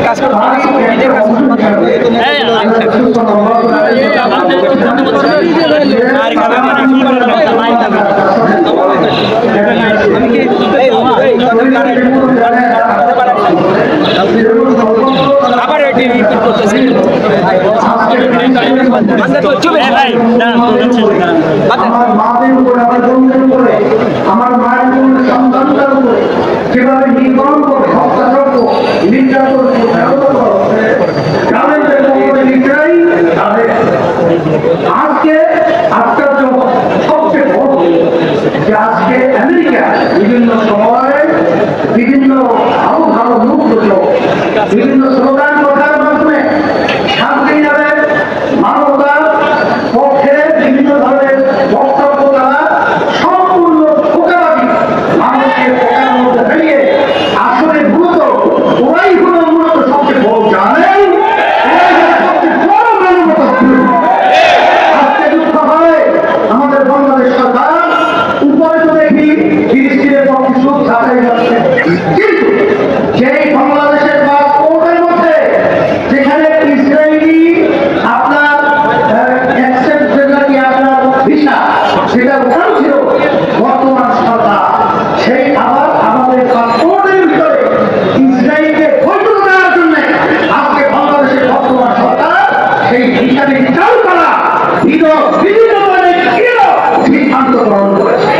কাজ করতে আবার করতেছে আমার মায়ের সন্তানটার উপরে কিভাবে নির্গণ করে হত্যা করবো নির্যাতন আজকে আজকাল সবচেয়ে বড় যে আজকে আমেরিকা বিভিন্ন সময়ে বিভিন্ন ভালো ভালো মুখ বিভিন্ন স্লোগান কথার মাধ্যমে শান্তি যাবে মানবতার পক্ষে বিভিন্ন ধরনের বক্তব্য দ্বারা সম্পূর্ণ ধোঁকাবাজি মানুষকে ধোঁকার মধ্যে ফেলিয়ে আসলে মূলত ওরাই হলো মূলত সবচেয়ে বড় জানেন সবচেয়ে বড় মানবতা আজকে দুঃখ হয় আমাদের বাংলাদেশ সরকার উপরে তো দেখি ফিলিস্তিনের পক্ষে সুখ ছাড়াই যাচ্ছে কিন্তু সেই বাংলাদেশের বা কোর্টের মধ্যে যেখানে ইসরায়েলি আপনার আপনার ভিসা সেটা ওখানে ছিল বর্তমান সরকার সেই আবার আমাদের কোর্টের ভিতরে ইসরায়েলকে বৈধতা দেওয়ার জন্য আজকে বাংলাদেশের বর্তমান সরকার সেই ভিসাকে চালু করা বিভিন্ন ধরনের সিদ্ধান্ত গ্রহণ করেছে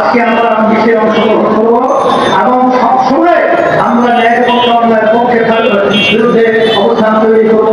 আজকে আমরা বিশেষ অংশগ্রহণ করবো এবং সবসময় আমরা ন্যায় পক্ষে বিরুদ্ধে অবস্থান তৈরি করবো।